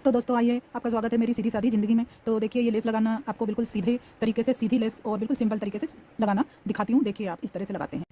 तो दोस्तों आइए, आपका स्वागत है मेरी सीधी सादी ज़िंदगी में। तो देखिए, ये लेस लगाना आपको बिल्कुल सीधे तरीके से, सीधी लेस और बिल्कुल सिंपल तरीके से लगाना दिखाती हूँ। देखिए, आप इस तरह से लगाते हैं।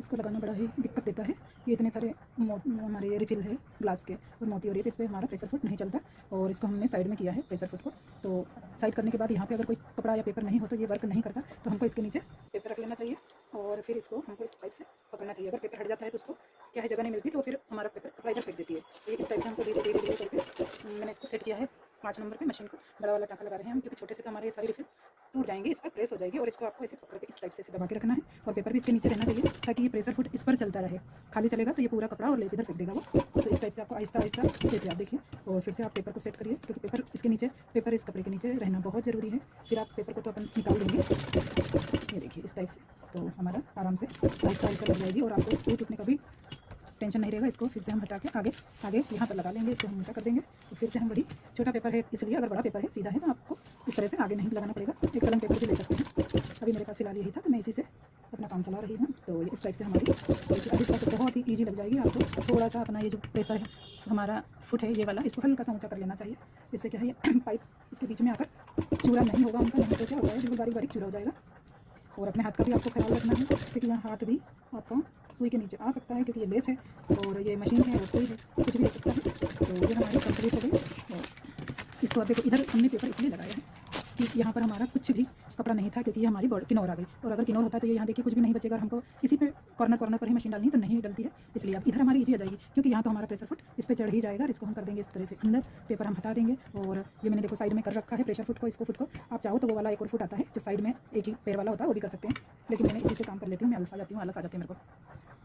इसको लगाना बड़ा ही दिक्कत देता है। ये इतने सारे हमारे ये रिफिल है ग्लास के और मोती हो रही है, तो इस पर हमारा प्रेशर फुट नहीं चलता। और इसको हमने साइड में किया है प्रेशर फुट को। तो साइड करने के बाद यहाँ पे अगर कोई कपड़ा या पेपर नहीं हो तो ये वर्क नहीं करता। तो हमको इसके नीचे पेपर रख लेना चाहिए और फिर इसको हमको इस टाइप से पकड़ना चाहिए। अगर पेपर हट जाता है तो उसको क्या है, जगह नहीं मिलती, तो फिर हमारा पेपर कपड़ा इधर फेंक देती है। तो इस टाइप से हमको धीरे धीरे धीरे करके मैंने इसको सेट किया है 5 नंबर पे मशीन को। बड़ा वाला टाँका लगा रहे हैं हम, क्योंकि छोटे से तो हमारे ये सारी रिफिल टूट जाएंगे, इस पर प्रेस हो जाएगी। और इसको आपको ऐसे पकड़ के इस टाइप से दबा के रखना है और पेपर भी इसके नीचे रहना चाहिए, ताकि ये प्रेशर फुट इस पर चलता रहे। खाली चलेगा तो ये पूरा कपड़ा और लेस इधर फेंक देगा वो। तो इस टाइप से आपको आहिस्ता आहिस्ता जैसे आप देखिए, और फिर से आप पेपर को सेट करिए, क्योंकि पेपर इसके नीचे, पेपर इस कपड़े के नीचे रहना बहुत ज़रूरी है। फिर आप पेपर को तो अपन निकाल देंगे, ये देखिए इस टाइप से। तो हमारा आराम से आहिस्ता आहिस्ता लग जाएगी और आपको सूट टूटने का भी टेंशन नहीं रहेगा। इसको फिर से हम हटा के आगे यहाँ पर लगा लेंगे, इसको हम ऊँचा कर देंगे। तो फिर से हम वही, छोटा पेपर है इसलिए, अगर बड़ा पेपर है सीधा है तो आपको इस तरह से आगे नहीं लगाना पड़ेगा। एक सलन पेपर भी ले सकते हैं। अभी मेरे पास फिलहाल यही था, तो मैं इसी से अपना काम चला रही हूँ। तो इस टाइप से हमारी अभी तक बहुत ही ईजी लग जाएगी आपको। थोड़ा सा अपना ये जो प्रेशर है हमारा फुट है ये वाला, इसको हल्का सा ऊँचा कर लेना चाहिए। इससे क्या है, ये पाइप इसके बीच में आकर चूरा नहीं होगा उनका, नहीं तो क्या होगा, बिल्कुल बारीक बारीक चूरा हो जाएगा। और अपने हाथ का भी आपको ख्याल रखना है, क्योंकि यहाँ हाथ भी आपका सुई के नीचे आ सकता है, क्योंकि ये लेस है और ये मशीन है और सुई है, कुछ भी हो सकता है। तो ये हमारी कंप्लीट हो गई। और इसको अब देखो, इधर हमने पेपर इसलिए लगाया है कि यहाँ पर हमारा कुछ भी कपड़ा नहीं था, क्योंकि ये हमारी किनौर आ गई। और अगर किनौर होता है तो ये यहाँ देखिए कुछ भी नहीं बचेगा, और हमको इसी पे कॉर्नर पर ही मशीन डालनी है, तो नहीं डलती है। इसलिए अब इधर हमारी ईजी आ जाएगी, क्योंकि यहाँ तो हमारा प्रेशर फुट इस पर चढ़ ही जाएगा। इसको हम कर देंगे इस तरह से अंदर, पेपर हम हटा देंगे। और ये मैंने देखो साइड में कर रखा है प्रेशर फुट को, इसको फुट को। आप चाहो तो वो वाला एक और फुट आता है जो साइड में एक ही पैर वाला होता है, वो भी कर सकते हैं। लेकिन मैंने इसी से काम कर लेती हूँ, मैं आलस आ जाती हूँ मेरे को।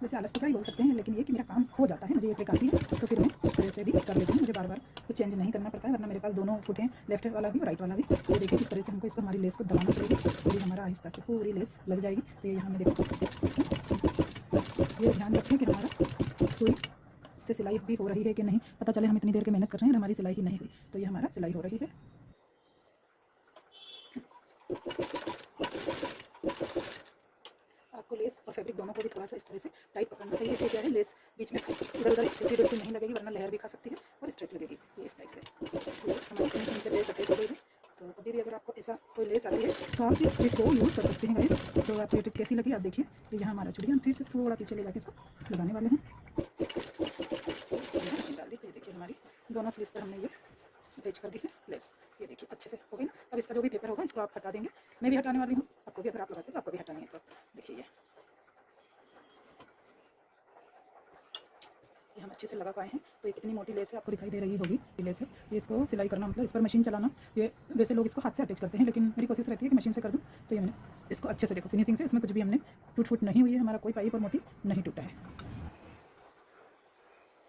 वैसे आलस तो क्या ही बोल सकते हैं, लेकिन ये कि मेरा काम हो जाता है, मुझे ये ट्रिक आती है, तो फिर मैं इस तरह से भी कर लेती हूँ। मुझे बार बार कुछ चेंज नहीं करना पड़ता है, वरना मेरे पास दोनों फुट हैं, लेफ्ट वाला भी और राइट वाला भी। ये देखिए इस तरह से हमको इसको हमारी लेस को दबाना पड़ेगी, पूरी हमारा आहिस्ता से पूरी लेस लग जाएगी। तो ये यहाँ में देखो, ये ध्यान रखें कि हमारा सुई से सिलाई भी हो रही है कि नहीं, पता चले हम इतनी देर के मेहनत कर रहे हैं और हमारी सिलाई ही नहीं हुई। तो ये हमारा सिलाई हो रही है। आपको लेस और फैब्रिक दोनों को भी थोड़ा सा इस तरह से टाइट पकड़ना चाहिए। इससे क्या है, लेस बीच में इधर उधर बिल्कुल नहीं लगेगी, वरना लहर भी खा सकती है और स्ट्रेच लगेगी। ये इस टाइप से हमारे कहीं से लेस अटैच हो गई है। तो कभी भी अगर आपको ऐसा कोई लेस आती है तो आप इस ट्रिक को यूज़ कर सकते हैं गाइस। तो आपको ये ट्रिक कैसी लगी आप देखिए। तो यहाँ हमारा चूड़ी हम फिर से थोड़ा पीछे ले जाके इसको लगाने वाले हैं। डाल दी, तो ये देखिए हमारी दोनों स्लीव्स पर हमने ये अटैच कर दी है लेस। ये देखिए अच्छे से हो गई ना। अब इसका जो भी पेपर होगा इसको आप हटा देंगे, मैं भी हटाने वाली हूँ। आपको भी अगर आप लगाते हो तो आपको भी हटानी है। तो देखिए ये हम अच्छे से लगा पाए हैं। तो ये कितनी मोटी लेस है आपको दिखाई दे रही होगी, ये लेस है। ये इसको सिलाई करना मतलब इस पर मशीन चलाना, ये वैसे लोग इसको हाथ से अटैच करते हैं, लेकिन मेरी कोशिश रहती है कि मशीन से कर दूँ। तो ये मैंने इसको अच्छे से देखो फिनिशिंग से, इसमें कुछ भी हमने टूट फूट नहीं हुई है, हमारा कोई पाइप और मोती नहीं टूटा है।